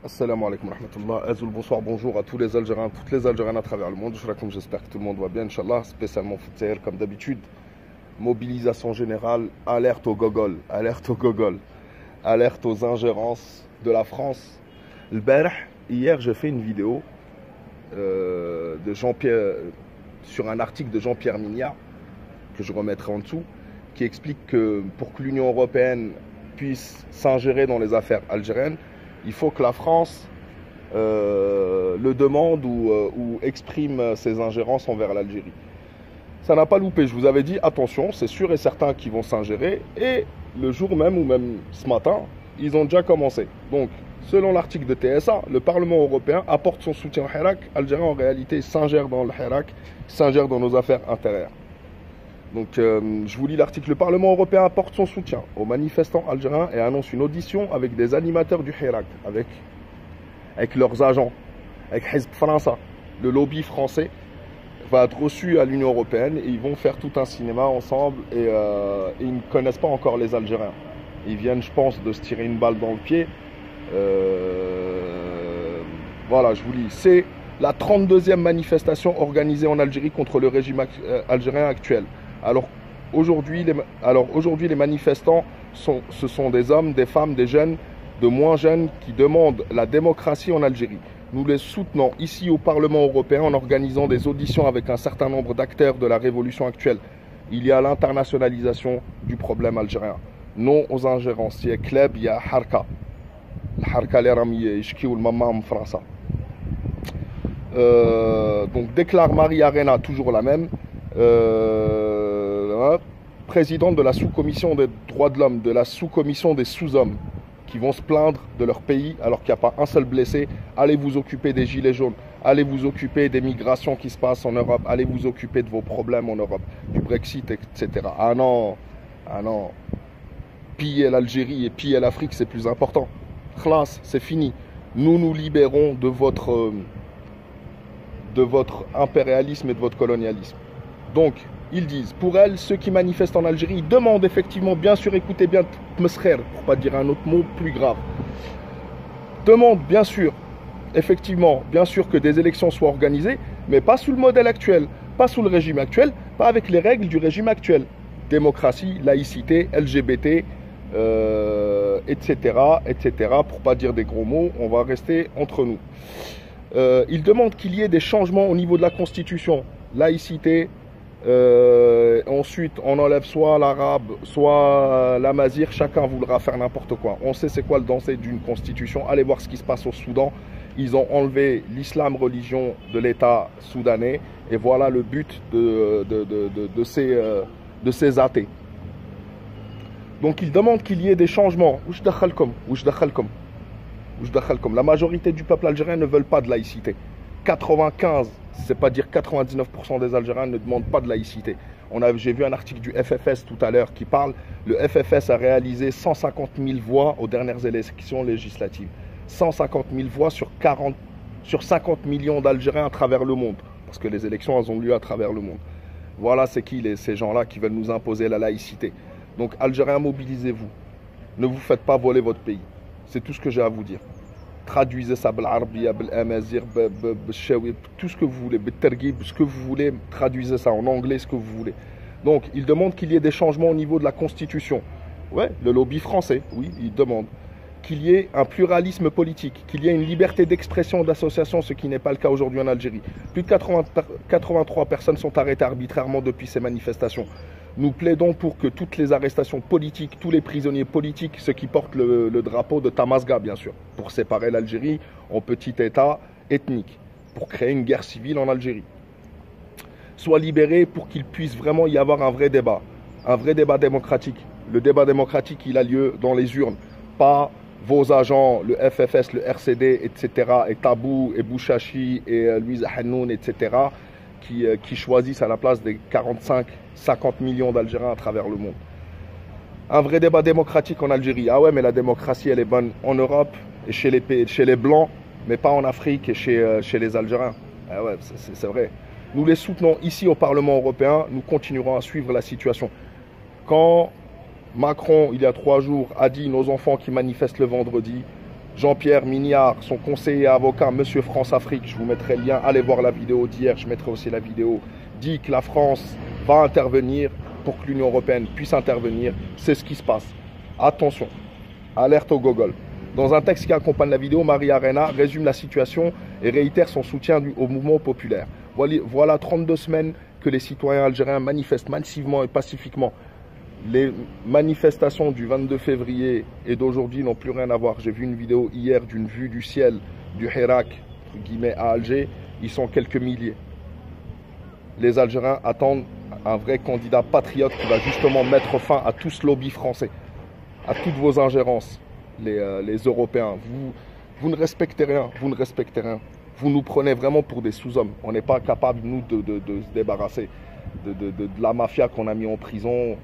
Assalamu alaikum wa rahmatullah. Azoul, bonsoir, bonjour à tous les Algériens, toutes les Algériennes à travers le monde. J'espère que tout le monde va bien, Inch'Allah. Spécialement Foutsaïr, comme d'habitude. Mobilisation générale, alerte au gogol, alerte au gogol, alerte aux ingérences de la France. Hier, j'ai fait une vidéo de Jean-Pierre sur un article de Jean-Pierre Mignard que je remettrai en dessous, qui explique que pour que l'Union européenne puisse s'ingérer dans les affaires algériennes, il faut que la France le demande ou exprime ses ingérences envers l'Algérie. Ça n'a pas loupé, je vous avais dit, attention, c'est sûr et certain qu'ils vont s'ingérer. Et le jour même, ou même ce matin, ils ont déjà commencé. Donc, selon l'article de TSA, le Parlement européen apporte son soutien au Hirak. Algérien, en réalité, s'ingère dans le Hirak, s'ingère dans nos affaires intérieures. Donc, je vous lis l'article. Le Parlement européen apporte son soutien aux manifestants algériens et annonce une audition avec des animateurs du Hirak, avec leurs agents, avec Hizb França. Le lobby français va être reçu à l'Union européenne et ils vont faire tout un cinéma ensemble et ils ne connaissent pas encore les Algériens. Ils viennent, je pense, de se tirer une balle dans le pied. Voilà, je vous lis. C'est la 32e manifestation organisée en Algérie contre le régime algérien actuel. Alors aujourd'hui, les manifestants ce sont des hommes, des femmes, des jeunes, de moins jeunes qui demandent la démocratie en Algérie. Nous les soutenons ici au Parlement européen en organisant des auditions avec un certain nombre d'acteurs de la révolution actuelle. Il y a l'internationalisation du problème algérien. Non aux ingérences. Il y a Kleb, il y a Harka. Le Harka, les Rami, Ishki ou le Mamam France. Donc déclare Marie Arena, toujours la même. Présidente de la sous-commission des droits de l'homme, de la sous-commission des sous-hommes, qui vont se plaindre de leur pays alors qu'il n'y a pas un seul blessé. Allez vous occuper des gilets jaunes, allez vous occuper des migrations qui se passent en Europe, allez vous occuper de vos problèmes en Europe, du Brexit, etc. Ah non, piller l'Algérie et piller l'Afrique, c'est plus important. Khlas, c'est fini. Nous nous libérons de votre impérialisme et de votre colonialisme. Donc, ils disent, pour elles, ceux qui manifestent en Algérie demandent effectivement, bien sûr, écoutez bien, Tmesrer, pour pas dire un autre mot plus grave, demandent bien sûr, effectivement, bien sûr que des élections soient organisées, mais pas sous le modèle actuel, pas sous le régime actuel, pas avec les règles du régime actuel. Démocratie, laïcité, LGBT, etc., etc., pour pas dire des gros mots, on va rester entre nous. Ils demandent qu'il y ait des changements au niveau de la Constitution, laïcité. Ensuite, on enlève soit l'arabe, soit l'amazigh. Chacun voudra faire n'importe quoi. On sait c'est quoi le danger d'une constitution. Allez voir ce qui se passe au Soudan. Ils ont enlevé l'islam religion de l'État soudanais. Et voilà le but de ces athées. Donc ils demandent qu'il y ait des changements. La majorité du peuple algérien ne veulent pas de laïcité. 95, c'est pas dire 99% des Algériens ne demandent pas de laïcité. J'ai vu un article du FFS tout à l'heure qui parle. Le FFS a réalisé 150 000 voix aux dernières élections législatives. 150 000 voix sur 50 millions d'Algériens à travers le monde. Parce que les élections, elles ont lieu à travers le monde. Voilà c'est qui ces gens-là qui veulent nous imposer la laïcité. Donc Algériens, mobilisez-vous. Ne vous faites pas voler votre pays. C'est tout ce que j'ai à vous dire. Traduisez ça بالعربية بالامازيغ بالشاوي, tout ce que vous voulez, بالترغيب, ce que vous voulez, traduisez ça en anglais, ce que vous voulez. Donc, il demande qu'il y ait des changements au niveau de la Constitution. Ouais, le lobby français, oui, il demande qu'il y ait un pluralisme politique, qu'il y ait une liberté d'expression, d'association, ce qui n'est pas le cas aujourd'hui en Algérie. Plus de 83 personnes sont arrêtées arbitrairement depuis ces manifestations. Nous plaidons pour que toutes les arrestations politiques, tous les prisonniers politiques, ceux qui portent le drapeau de Tamasga, bien sûr, pour séparer l'Algérie en petit État ethnique, pour créer une guerre civile en Algérie, soient libérés pour qu'il puisse vraiment y avoir un vrai débat démocratique. Le débat démocratique, il a lieu dans les urnes, pas vos agents, le FFS, le RCD, etc., et Tabou, et Bouchachi, et Louise Hannoun, etc., qui choisissent à la place des 45-50 millions d'Algériens à travers le monde. Un vrai débat démocratique en Algérie. Ah ouais, mais la démocratie, elle est bonne en Europe et chez les Blancs, mais pas en Afrique et chez les Algériens. Ah ouais, c'est vrai. Nous les soutenons ici au Parlement européen. Nous continuerons à suivre la situation. Quand Macron, il y a 3 jours, a dit nos enfants qui manifestent le vendredi, Jean-Pierre Mignard, son conseiller avocat, Monsieur France-Afrique, je vous mettrai le lien, allez voir la vidéo d'hier, je mettrai aussi la vidéo, dit que la France va intervenir pour que l'Union européenne puisse intervenir. C'est ce qui se passe. Attention, alerte au gogol. Dans un texte qui accompagne la vidéo, Maria Arena résume la situation et réitère son soutien au mouvement populaire. Voilà 32 semaines que les citoyens algériens manifestent massivement et pacifiquement. Les manifestations du 22 février et d'aujourd'hui n'ont plus rien à voir. J'ai vu une vidéo hier d'une vue du ciel du Hirak, entre guillemets, à Alger. Ils sont quelques milliers. Les Algériens attendent un vrai candidat patriote qui va justement mettre fin à tout ce lobby français, à toutes vos ingérences, les Européens. Vous ne respectez rien, vous ne respectez rien. Vous nous prenez vraiment pour des sous-hommes. On n'est pas capable, nous, de se débarrasser de la mafia qu'on a mis en prison.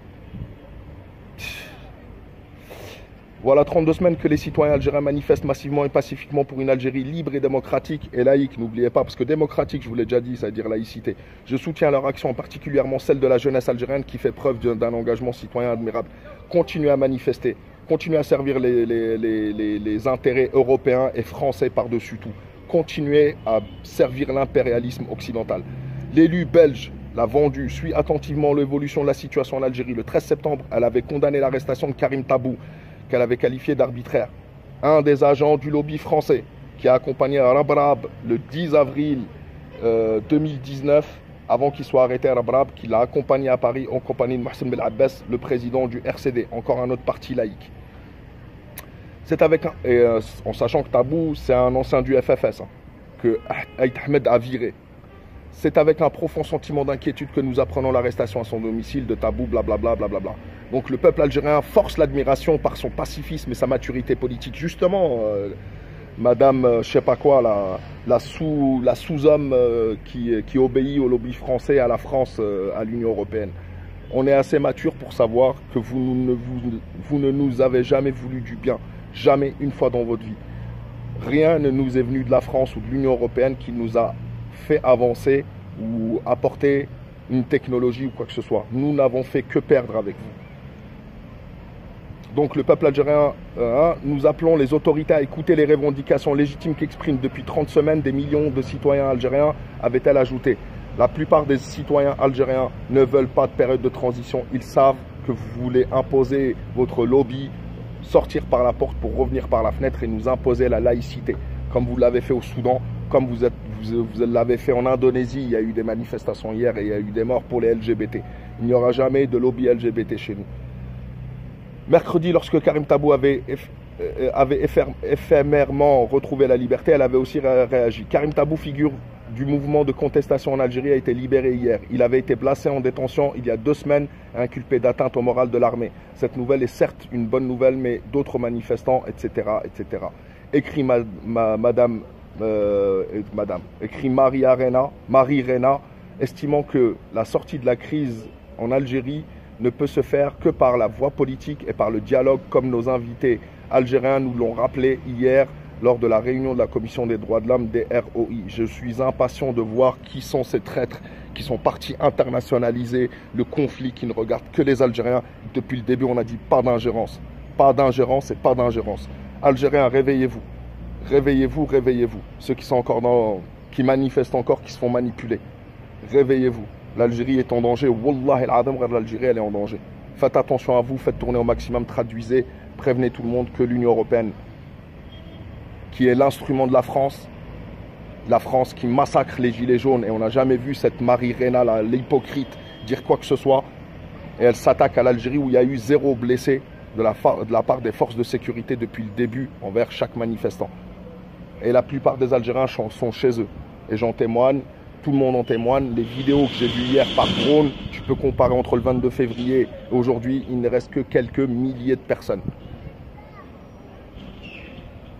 Voilà 32 semaines que les citoyens algériens manifestent massivement et pacifiquement pour une Algérie libre et démocratique et laïque. N'oubliez pas, parce que démocratique, je vous l'ai déjà dit, ça veut dire laïcité. Je soutiens leur action, particulièrement celle de la jeunesse algérienne qui fait preuve d'un engagement citoyen admirable. Continuez à manifester, continuez à servir les intérêts européens et français par-dessus tout. Continuez à servir l'impérialisme occidental. L'élu belge l'a vendu, suit attentivement l'évolution de la situation en Algérie. Le 13 septembre, elle avait condamné l'arrestation de Karim Tabou, qu'elle avait qualifié d'arbitraire. Un des agents du lobby français qui a accompagné Rabrab le 10 avril 2019, avant qu'il soit arrêté à Rabrab, qui l'a accompagné à Paris en compagnie de Mohsen Belabbès, le président du RCD, encore un autre parti laïque. C'est avec en sachant que Tabou, c'est un ancien du FFS, que Aït Ahmed a viré. C'est avec un profond sentiment d'inquiétude que nous apprenons l'arrestation à son domicile de Tabou, blablabla, blablabla. Donc le peuple algérien force l'admiration par son pacifisme et sa maturité politique. Justement, madame, je sais pas quoi, la sous-homme qui obéit au lobby français, à la France, à l'Union européenne. On est assez mature pour savoir que vous ne nous avez jamais voulu du bien. Jamais une fois dans votre vie. Rien ne nous est venu de la France ou de l'Union européenne qui nous a fait avancer ou apporter une technologie ou quoi que ce soit. Nous n'avons fait que perdre avec vous. Donc le peuple algérien, nous appelons les autorités à écouter les revendications légitimes qu'expriment depuis 30 semaines des millions de citoyens algériens, avait-elle ajouté. La plupart des citoyens algériens ne veulent pas de période de transition. Ils savent que vous voulez imposer votre lobby, sortir par la porte pour revenir par la fenêtre et nous imposer la laïcité, comme vous l'avez fait au Soudan, comme vous l'avez fait en Indonésie. Il y a eu des manifestations hier et il y a eu des morts pour les LGBT. Il n'y aura jamais de lobby LGBT chez nous. Mercredi, lorsque Karim Tabou avait éphémèrement retrouvé la liberté, elle avait aussi réagi. Karim Tabou, figure du mouvement de contestation en Algérie, a été libéré hier. Il avait été placé en détention il y a 2 semaines, inculpé d'atteinte au moral de l'armée. Cette nouvelle est certes une bonne nouvelle, mais d'autres manifestants, etc., etc. Écrit écrit Marie Rena, estimant que la sortie de la crise en Algérie ne peut se faire que par la voie politique et par le dialogue, comme nos invités algériens nous l'ont rappelé hier lors de la réunion de la Commission des droits de l'homme des ROI. Je suis impatient de voir qui sont ces traîtres qui sont partis internationaliser le conflit, qui ne regardent que les Algériens. Depuis le début, on a dit pas d'ingérence. Pas d'ingérence et pas d'ingérence. Algériens, réveillez-vous. Réveillez-vous, réveillez-vous. Ceux qui sont encore qui manifestent encore, qui se font manipuler. Réveillez-vous. L'Algérie est en danger. Wallah el-Adam, l'Algérie, elle est en danger. Faites attention à vous, faites tourner au maximum, traduisez, prévenez tout le monde que l'Union européenne, qui est l'instrument de la France qui massacre les gilets jaunes, et on n'a jamais vu cette Marie Rena, l'hypocrite, dire quoi que ce soit, et elle s'attaque à l'Algérie où il y a eu 0 blessé de la part des forces de sécurité depuis le début envers chaque manifestant. Et la plupart des Algériens sont chez eux, et j'en témoigne. Tout le monde en témoigne. Les vidéos que j'ai vues hier par drone, tu peux comparer entre le 22 février et aujourd'hui, il ne reste que quelques milliers de personnes.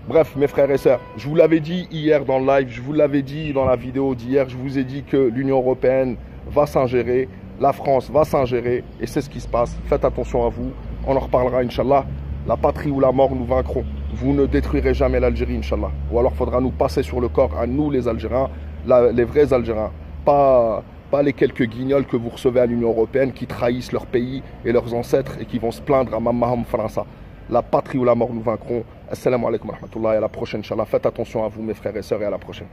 Bref, mes frères et sœurs, je vous l'avais dit hier dans le live, je vous l'avais dit dans la vidéo d'hier, je vous ai dit que l'Union européenne va s'ingérer, la France va s'ingérer, et c'est ce qui se passe. Faites attention à vous, on en reparlera, Inch'Allah. La patrie ou la mort, nous vaincrons. Vous ne détruirez jamais l'Algérie, Inch'Allah. Ou alors faudra nous passer sur le corps, à nous les Algériens, les vrais Algériens, pas les quelques guignols que vous recevez à l'Union européenne qui trahissent leur pays et leurs ancêtres et qui vont se plaindre à Mamaham França. La patrie ou la mort, nous vaincrons. Assalamu alaikum wa rahmatullah et à la prochaine, Inch'Allah. Faites attention à vous, mes frères et sœurs, et à la prochaine.